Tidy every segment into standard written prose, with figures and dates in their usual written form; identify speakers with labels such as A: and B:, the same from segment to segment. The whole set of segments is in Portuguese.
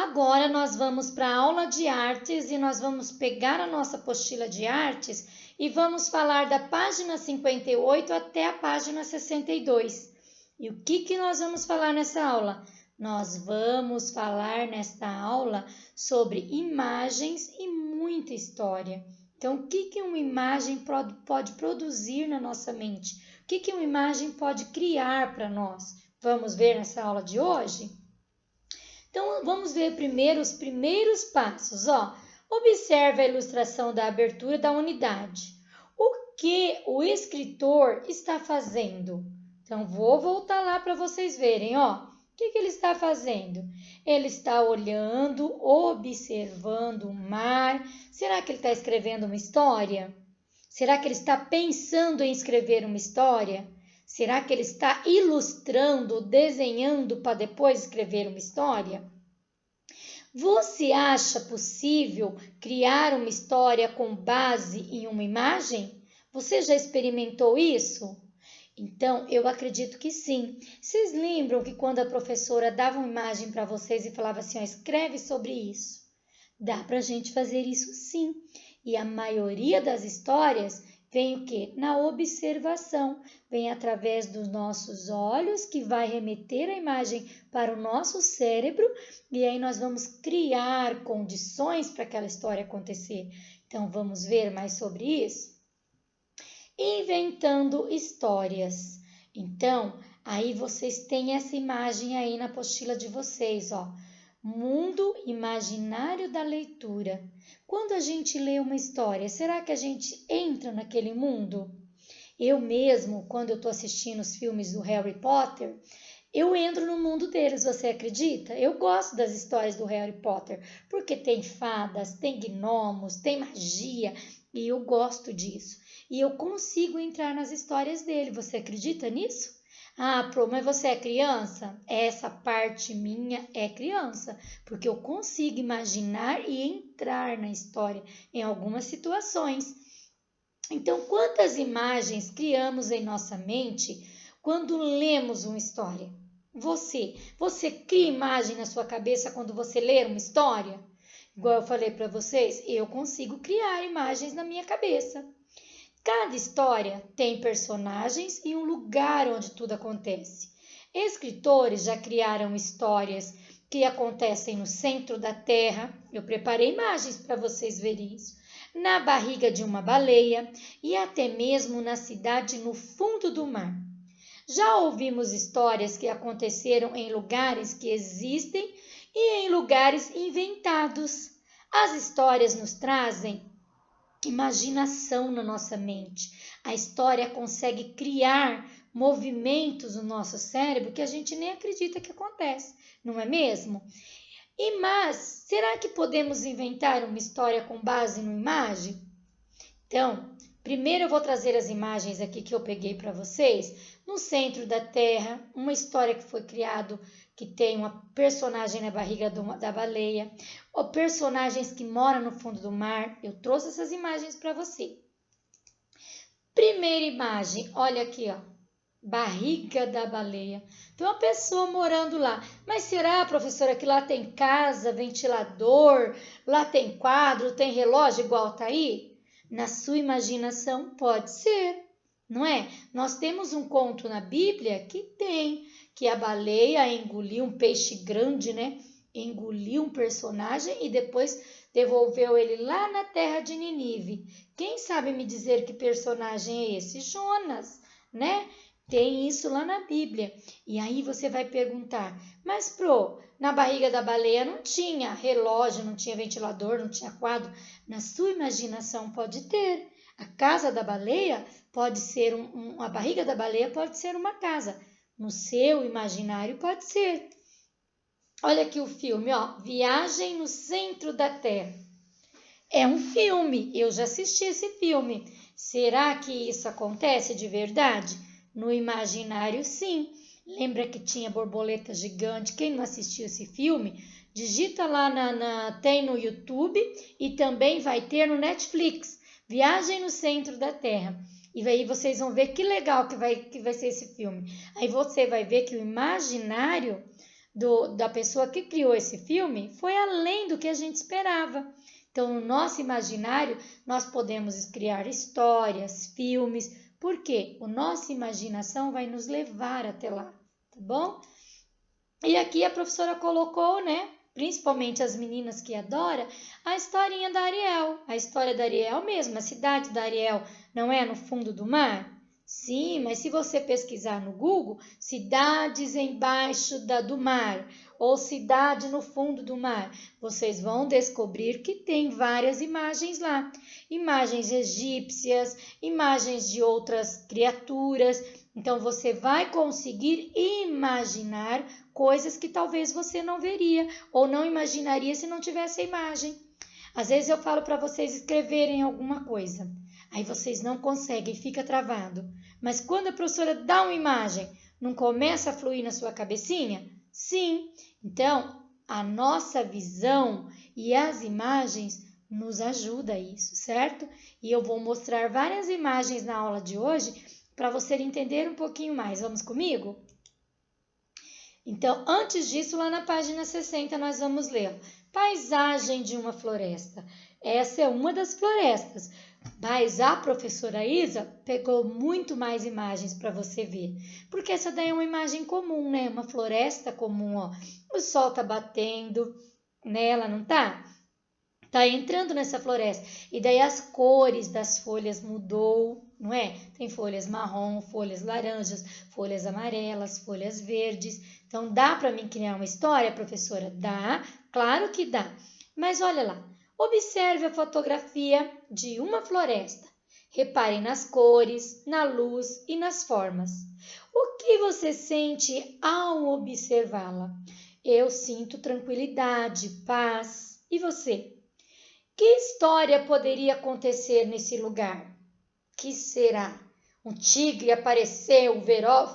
A: Agora nós vamos para a aula de artes e nós vamos pegar a nossa apostila de artes e vamos falar da página 58 até a página 62. E o que nós vamos falar nessa aula? Nós vamos falar nesta aula sobre imagens e muita história. Então, o que uma imagem pode produzir na nossa mente? O que uma imagem pode criar para nós? Vamos ver nessa aula de hoje? Então, vamos ver primeiro os primeiros passos. Observe a ilustração da abertura da unidade. O que o escritor está fazendo? Então, vou voltar lá para vocês verem. O que ele está fazendo? Ele está olhando, observando o mar. Será que ele está escrevendo uma história? Será que ele está pensando em escrever uma história? Será que ele está ilustrando, desenhando para depois escrever uma história? Você acha possível criar uma história com base em uma imagem? Você já experimentou isso? Então, eu acredito que sim. Vocês lembram que quando a professora dava uma imagem para vocês e falava assim, escreve sobre isso? Dá para a gente fazer isso sim. E a maioria das histórias vem o quê? Na observação, vem através dos nossos olhos, que vai remeter a imagem para o nosso cérebro, e aí nós vamos criar condições para aquela história acontecer. Então, vamos ver mais sobre isso? Inventando histórias. Então, aí vocês têm essa imagem aí na apostila de vocês, Mundo imaginário da leitura. Quando a gente lê uma história, será que a gente entra naquele mundo? Eu mesmo, quando eu estou assistindo os filmes do Harry Potter, eu entro no mundo deles, você acredita? Eu gosto das histórias do Harry Potter, porque tem fadas, tem gnomos, tem magia, e eu gosto disso. E eu consigo entrar nas histórias dele, você acredita nisso? Mas você é criança? Essa parte minha é criança, porque eu consigo imaginar e entrar na história em algumas situações. Então, quantas imagens criamos em nossa mente quando lemos uma história? Você cria imagem na sua cabeça quando você lê uma história? Igual eu falei para vocês, eu consigo criar imagens na minha cabeça. Cada história tem personagens e um lugar onde tudo acontece. Escritores já criaram histórias que acontecem no centro da Terra. Eu preparei imagens para vocês verem isso. Na barriga de uma baleia e até mesmo na cidade no fundo do mar. Já ouvimos histórias que aconteceram em lugares que existem e em lugares inventados. As histórias nos trazem imaginação na nossa mente. A história consegue criar movimentos no nosso cérebro que a gente nem acredita que acontece, não é mesmo? Mas será que podemos inventar uma história com base numa imagem? Então, primeiro eu vou trazer as imagens aqui que eu peguei para vocês. No centro da Terra, uma história que foi criada que tem uma personagem na barriga da baleia, ou personagens que moram no fundo do mar. Eu trouxe essas imagens para você. Primeira imagem, olha aqui, barriga da baleia. Tem uma pessoa morando lá. Mas será, professora, que lá tem casa, ventilador, lá tem quadro, tem relógio igual tá aí? Na sua imaginação pode ser, não é? Nós temos um conto na Bíblia que a baleia engoliu um peixe grande, né? Engoliu um personagem e depois devolveu ele lá na terra de Nínive. Quem sabe me dizer que personagem é esse? Jonas, né? Tem isso lá na Bíblia. E aí você vai perguntar, mas na barriga da baleia não tinha relógio, não tinha ventilador, não tinha quadro. Na sua imaginação pode ter. A casa da baleia pode ser a barriga da baleia pode ser uma casa. No seu imaginário pode ser. Olha aqui o filme, Viagem no Centro da Terra. É um filme, eu já assisti esse filme. Será que isso acontece de verdade? No imaginário, sim. Lembra que tinha borboleta gigante? Quem não assistiu esse filme, digita lá, tem no YouTube e também vai ter no Netflix. Viagem no Centro da Terra. E aí vocês vão ver que legal que vai ser esse filme. Aí você vai ver que o imaginário da pessoa que criou esse filme foi além do que a gente esperava. Então, no nosso imaginário, nós podemos criar histórias, filmes, porque a nossa imaginação vai nos levar até lá, tá bom? E aqui a professora colocou, né, principalmente as meninas que adoram, a historinha da Ariel. A história da Ariel mesmo, a cidade da Ariel não é no fundo do mar? Sim, mas se você pesquisar no Google, cidades embaixo do mar ou cidade no fundo do mar, vocês vão descobrir que tem várias imagens lá. Imagens egípcias, imagens de outras criaturas. Então, você vai conseguir imaginar coisas que talvez você não veria ou não imaginaria se não tivesse a imagem. Às vezes eu falo para vocês escreverem alguma coisa, aí vocês não conseguem, fica travado. Mas quando a professora dá uma imagem, não começa a fluir na sua cabecinha? Sim. Então, a nossa visão e as imagens nos ajudam a isso, certo? E eu vou mostrar várias imagens na aula de hoje para você entender um pouquinho mais. Vamos comigo? Então, antes disso, lá na página 60, nós vamos ler Paisagem de uma floresta. Essa é uma das florestas, mas a professora Isa pegou muito mais imagens para você ver, porque essa daí é uma imagem comum, né? Uma floresta comum, ó. O sol tá batendo nela, não tá? Tá entrando nessa floresta. E daí as cores das folhas mudou, não é? Tem folhas marrom, folhas laranjas, folhas amarelas, folhas verdes. Então, dá para mim criar uma história, professora? Dá, claro que dá. Mas olha lá, observe a fotografia de uma floresta. Reparem nas cores, na luz e nas formas. O que você sente ao observá-la? Eu sinto tranquilidade, paz. E você? Que história poderia acontecer nesse lugar? Que será? Um tigre apareceu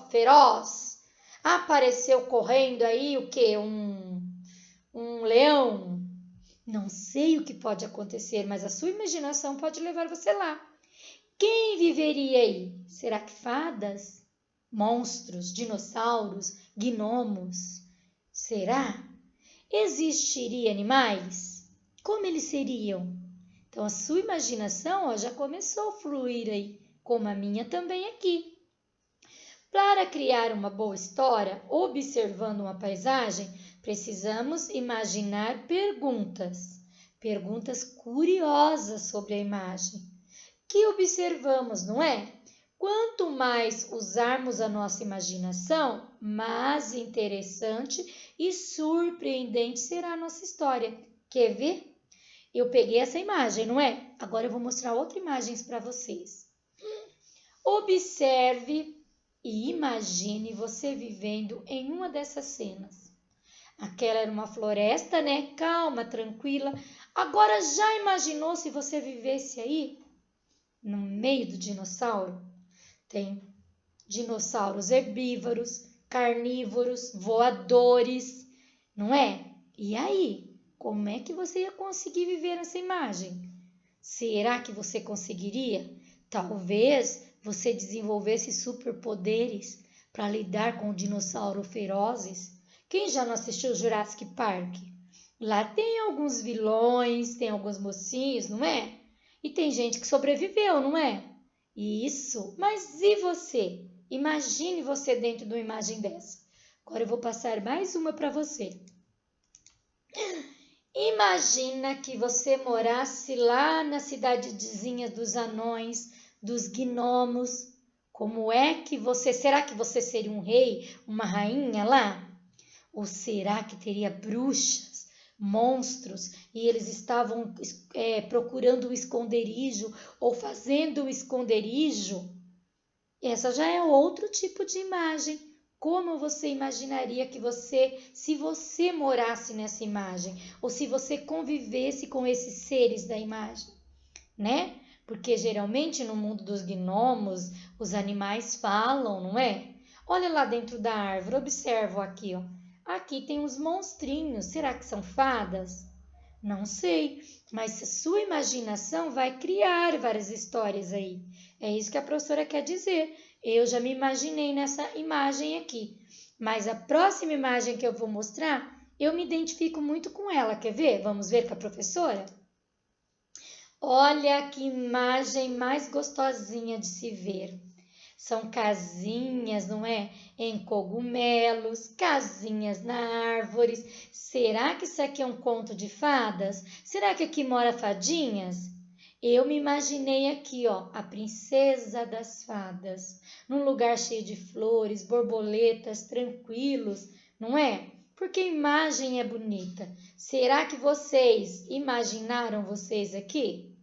A: feroz? Apareceu correndo aí o quê? Um leão? Não sei o que pode acontecer, mas a sua imaginação pode levar você lá. Quem viveria aí? Será que fadas? Monstros, dinossauros, gnomos? Será? Existiriam animais? Como eles seriam? Então, a sua imaginação já começou a fluir aí, como a minha também aqui. Para criar uma boa história, observando uma paisagem, precisamos imaginar perguntas. Perguntas curiosas sobre a imagem. Que observamos, não é? Quanto mais usarmos a nossa imaginação, mais interessante e surpreendente será a nossa história. Quer ver? Eu peguei essa imagem, não é? Agora eu vou mostrar outra imagem para vocês. Observe e imagine você vivendo em uma dessas cenas. Aquela era uma floresta, né? Calma, tranquila. Agora já imaginou se você vivesse aí? No meio do dinossauro? Tem dinossauros herbívoros, carnívoros, voadores, não é? E aí? Como é que você ia conseguir viver nessa imagem? Será que você conseguiria? Talvez você desenvolvesse superpoderes para lidar com dinossauros ferozes. Quem já não assistiu Jurassic Park? Lá tem alguns vilões, tem alguns mocinhos, não é? E tem gente que sobreviveu, não é? Isso, mas e você? Imagine você dentro de uma imagem dessa. Agora eu vou passar mais uma para você. Imagina que você morasse lá na cidadezinha dos anões, dos gnomos. Como é que será que você seria um rei, uma rainha lá? Ou será que teria bruxas, monstros e eles estavam procurando um esconderijo ou fazendo um esconderijo? Essa já é outro tipo de imagem. Como você imaginaria que se você morasse nessa imagem, ou se você convivesse com esses seres da imagem, né? Porque geralmente no mundo dos gnomos, os animais falam, não é? Olha lá dentro da árvore, observa aqui, ó. Aqui tem uns monstrinhos, será que são fadas? Não sei, mas a sua imaginação vai criar várias histórias aí. É isso que a professora quer dizer. Eu já me imaginei nessa imagem aqui. Mas a próxima imagem que eu vou mostrar, eu me identifico muito com ela. Quer ver? Vamos ver com a professora? Olha que imagem mais gostosinha de se ver. São casinhas, não é? Em cogumelos, casinhas na árvores. Será que isso aqui é um conto de fadas? Será que aqui mora fadinhas? Eu me imaginei aqui, ó, a princesa das fadas, num lugar cheio de flores, borboletas, tranquilos, não é? Porque a imagem é bonita. Será que vocês imaginaram vocês aqui?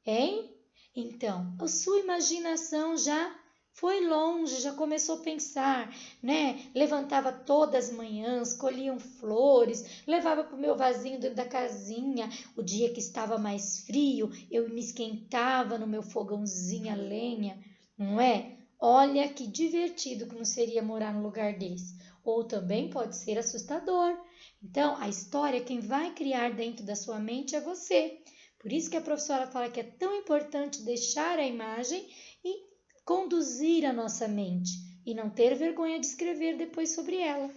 A: Hein? Então, a sua imaginação já foi longe, já começou a pensar, né? Levantava todas as manhãs, colhiam flores, levava para o meu vasinho dentro da casinha. O dia que estava mais frio, eu me esquentava no meu fogãozinho a lenha, não é? Olha que divertido que não seria morar num lugar desse. Ou também pode ser assustador. Então, a história, quem vai criar dentro da sua mente é você. Por isso que a professora fala que é tão importante deixar a imagem e conduzir a nossa mente e não ter vergonha de escrever depois sobre ela,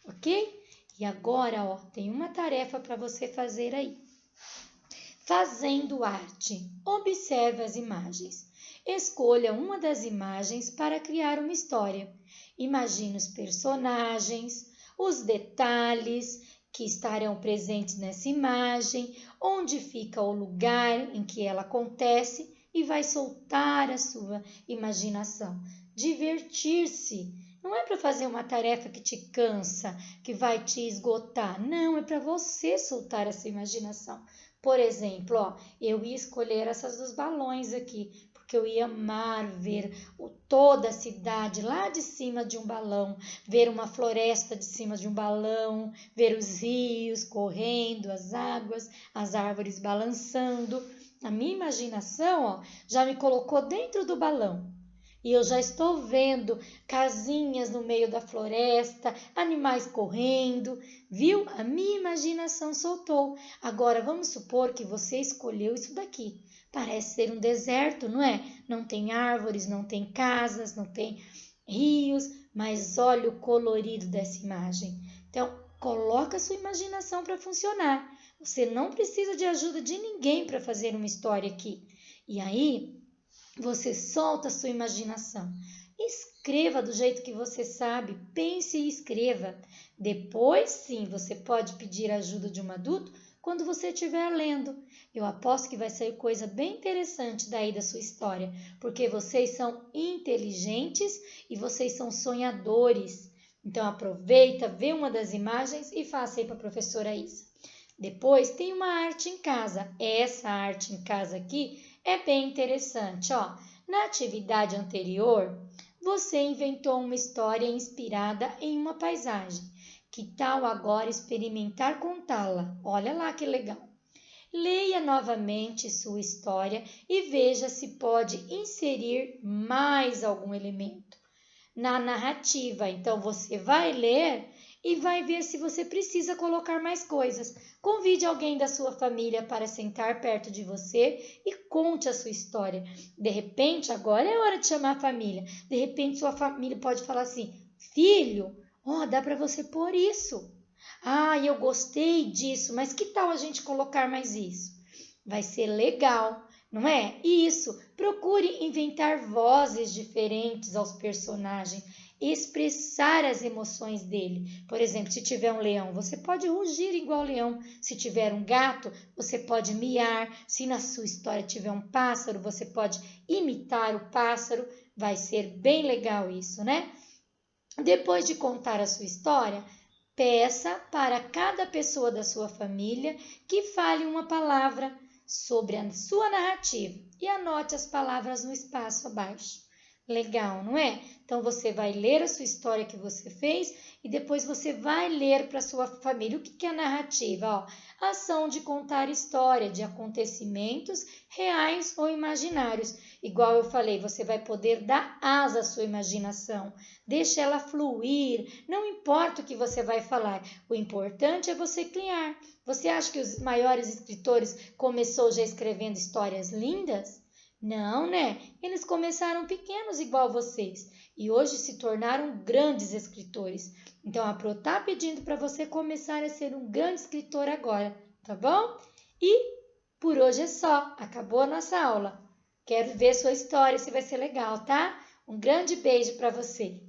A: ok? E agora, ó, tem uma tarefa para você fazer aí. Fazendo arte, observe as imagens. Escolha uma das imagens para criar uma história. Imagine os personagens, os detalhes que estarão presentes nessa imagem, onde fica o lugar em que ela acontece e vai soltar a sua imaginação. Divertir-se. Não é para fazer uma tarefa que te cansa, que vai te esgotar. Não, é para você soltar essa imaginação. Por exemplo, ó, eu ia escolher essas dos balões aqui, porque eu ia amar ver toda a cidade lá de cima de um balão, ver uma floresta de cima de um balão, ver os rios correndo, as águas, as árvores balançando. A minha imaginação, ó, já me colocou dentro do balão. E eu já estou vendo casinhas no meio da floresta, animais correndo, viu? A minha imaginação soltou. Agora vamos supor que você escolheu isso daqui. Parece ser um deserto, não é? Não tem árvores, não tem casas, não tem rios, mas olha o colorido dessa imagem. Então, coloca a sua imaginação para funcionar. Você não precisa de ajuda de ninguém para fazer uma história aqui. E aí, você solta a sua imaginação. Escreva do jeito que você sabe, pense e escreva. Depois, sim, você pode pedir a ajuda de um adulto quando você estiver lendo. Eu aposto que vai sair coisa bem interessante daí da sua história, porque vocês são inteligentes e vocês são sonhadores. Então aproveita, vê uma das imagens e faça aí para a professora Isa. Depois tem uma arte em casa. Essa arte em casa aqui é bem interessante, ó. Na atividade anterior, você inventou uma história inspirada em uma paisagem. Que tal agora experimentar contá-la? Olha lá que legal. Leia novamente sua história e veja se pode inserir mais algum elemento na narrativa. Então você vai ler e vai ver se você precisa colocar mais coisas. Convide alguém da sua família para sentar perto de você e conte a sua história. De repente, agora é hora de chamar a família. De repente, sua família pode falar assim: filho, ó, dá para você pôr isso. Ah, eu gostei disso, mas que tal a gente colocar mais isso? Vai ser legal, não é? Isso, procure inventar vozes diferentes aos personagens, expressar as emoções dele. Por exemplo, se tiver um leão, você pode rugir igual o leão. Se tiver um gato, você pode miar. Se na sua história tiver um pássaro, você pode imitar o pássaro. Vai ser bem legal isso, né? Depois de contar a sua história, peça para cada pessoa da sua família que fale uma palavra sobre a sua narrativa e anote as palavras no espaço abaixo. Legal, não é? Então você vai ler a sua história que você fez e depois você vai ler para sua família. O que é narrativa? Ó, ação de contar história de acontecimentos reais ou imaginários. Igual eu falei, você vai poder dar asa à sua imaginação. Deixa ela fluir. Não importa o que você vai falar. O importante é você criar. Você acha que os maiores escritores começou já escrevendo histórias lindas? Não, né? Eles começaram pequenos igual vocês e hoje se tornaram grandes escritores. Então, a Pro tá pedindo para você começar a ser um grande escritor agora, tá bom? E por hoje é só, acabou a nossa aula. Quero ver sua história, se vai ser legal, tá? Um grande beijo para você.